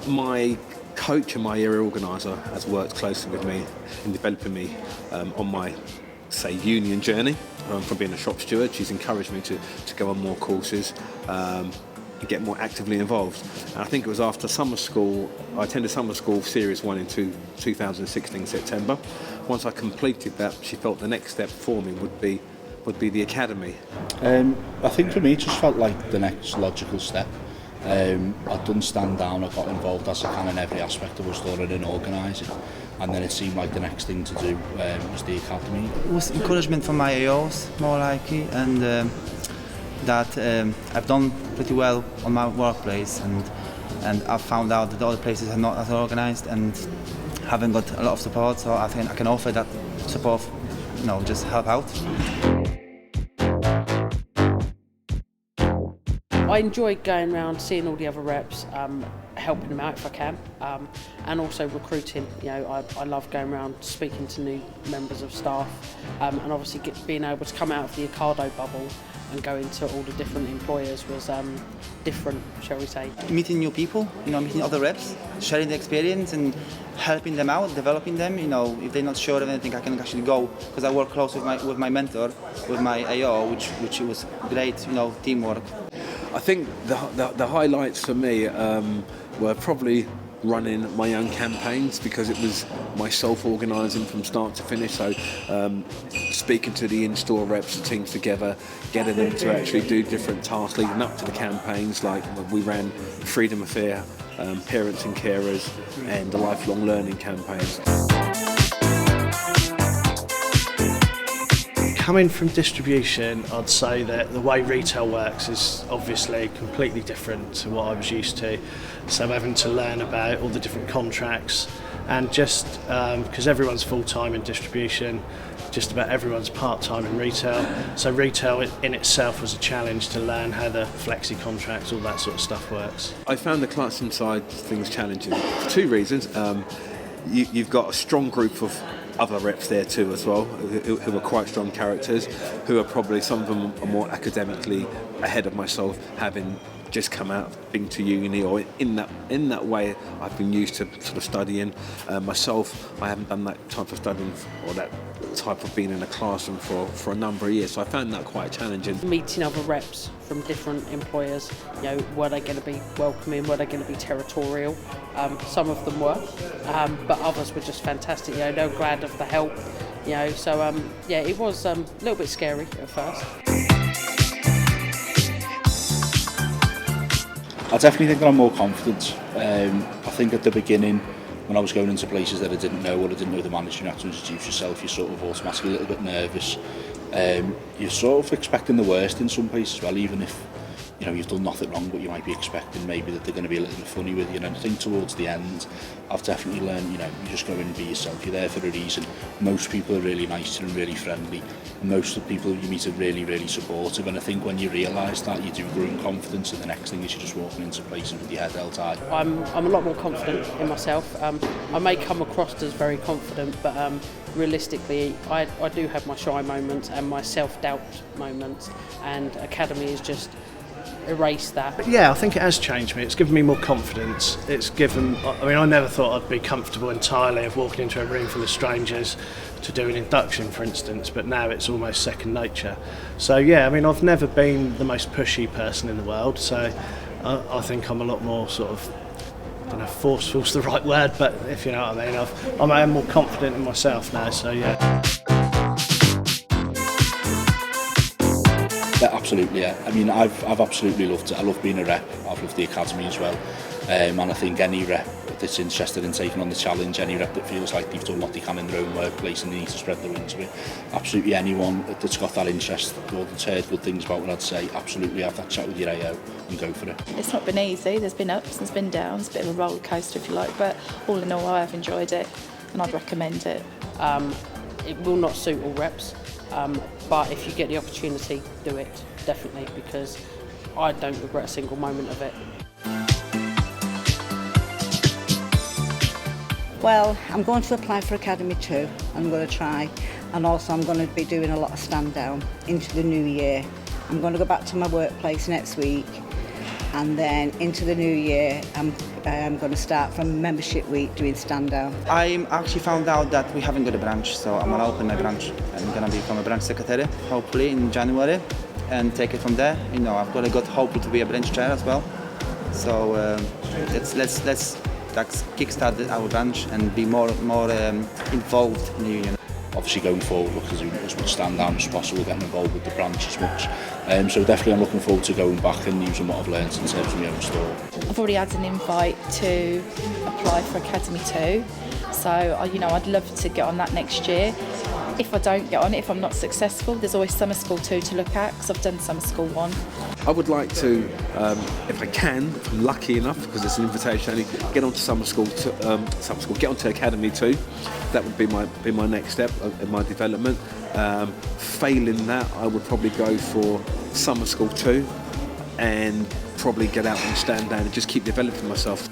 My coach and my area organiser has worked closely with me in developing me on my, say, union journey from being a shop steward. She's encouraged me to go on more courses and get more actively involved. And I think it was after summer school, I attended summer school Series 1 in 2016 September. Once I completed that, she felt the next step for me would be the academy. I think for me it just felt like the next logical step. I'd done stand down, I got involved as I can in every aspect of Usdaw and in organising, and then it seemed like the next thing to do was the academy. It was encouragement from my AOs, more likely, and that I've done pretty well on my workplace, and I've found out that the other places are not as organised and haven't got a lot of support, so I think I can offer that support, just help out. I enjoy going around, seeing all the other reps, helping them out if I can, and also recruiting. I love going around speaking to new members of staff, and obviously being able to come out of the Ocado bubble and go into all the different employers was different, shall we say. Meeting new people, meeting other reps, sharing the experience and helping them out, developing them. If they're not sure of anything, I can actually go, because I work close with my mentor, with my AO, which was great, teamwork. I think the highlights for me were probably running my own campaigns, because it was myself organising from start to finish. So speaking to the in-store reps, the teams together, getting them to actually do different tasks leading up to the campaigns. Like we ran Freedom Affair, Parents and Carers, and the Lifelong Learning campaigns. Coming from distribution, I'd say that the way retail works is obviously completely different to what I was used to. So I'm having to learn about all the different contracts, and just because everyone's full-time in distribution, just about everyone's part-time in retail. So retail in itself was a challenge to learn how the flexi contracts, all that sort of stuff works. I found the client side things challenging for two reasons. You've got a strong group of other reps there too as well, who are quite strong characters, who are probably, some of them are more academically ahead of myself, having just come out of being to uni, or in that way I've been used to sort of studying. Myself, I haven't done that type of studying or that type of being in a classroom for a number of years, so I found that quite challenging. Meeting other reps from different employers, were they going to be welcoming, were they going to be territorial? Some of them were, but others were just fantastic. They were glad of the help, so it was a little bit scary at first. I definitely think that I'm more confident. I think at the beginning, when I was going into places that I didn't know, or I didn't know the manager, you have to introduce yourself, you're sort of automatically a little bit nervous. You're sort of expecting the worst in some places as well, even if you've done nothing wrong, but you might be expecting maybe that they're going to be a little bit funny with you. And I think towards the end, I've definitely learned, you just go in and be yourself. You're there for a reason. Most people are really nice and really friendly. Most of the people you meet are really, really supportive. And I think when you realise that, you do grow in confidence, and the next thing is you're just walking into places with your head held high. I'm a lot more confident in myself. I may come across as very confident, but realistically, I do have my shy moments and my self-doubt moments, and Academy is just erase that. But yeah, I think it has changed me. It's given me more confidence. I never thought I'd be comfortable entirely of walking into a room full of strangers to do an induction, for instance, but now it's almost second nature. So yeah, I've never been the most pushy person in the world, so I think I'm a lot more sort of, I don't know if forceful's the right word, but if you know what I mean, I'm more confident in myself now, so yeah. Yeah, absolutely, yeah. I've absolutely loved it. I love being a rep. I've loved the academy as well. And I think any rep that's interested in taking on the challenge, any rep that feels like they've done what they can in their own workplace and they need to spread their wings to it, absolutely anyone that's got that interest or that's heard good things about what I'd say, absolutely have that chat with your AO and go for it. It's not been easy. There's been ups, there's been downs, a bit of a roller coaster if you like, but all in all I've enjoyed it and I'd recommend it. It will not suit all reps. But if you get the opportunity, do it, definitely, because I don't regret a single moment of it. Well, I'm going to apply for Academy 2. I'm going to try. And also I'm going to be doing a lot of stand down into the new year. I'm going to go back to my workplace next week. And then into the new year, I'm going to start from membership week doing stand down. I actually found out that we haven't got a branch, so I'm going to open my branch. I'm going to become a branch secretary, hopefully in January, and take it from there. You know, I've got a good hope to be a branch chair as well. So let's kickstart our branch and be more involved in the union. Obviously going forward, look to do as much stand down as possible, getting involved with the branch as much. So definitely I'm looking forward to going back and using what I've learned in terms of my own store. I've already had an invite to apply for Academy 2, so I'd love to get on that next year. If I don't get on it, if I'm not successful, there's always summer school 2 to look at, because I've done summer school 1. I would like to, if I can, if I'm lucky enough, because it's an invitation only, get onto summer school, get onto Academy 2. That would be my next step in my development. Failing that, I would probably go for summer school 2 and probably get out and stand down and just keep developing myself.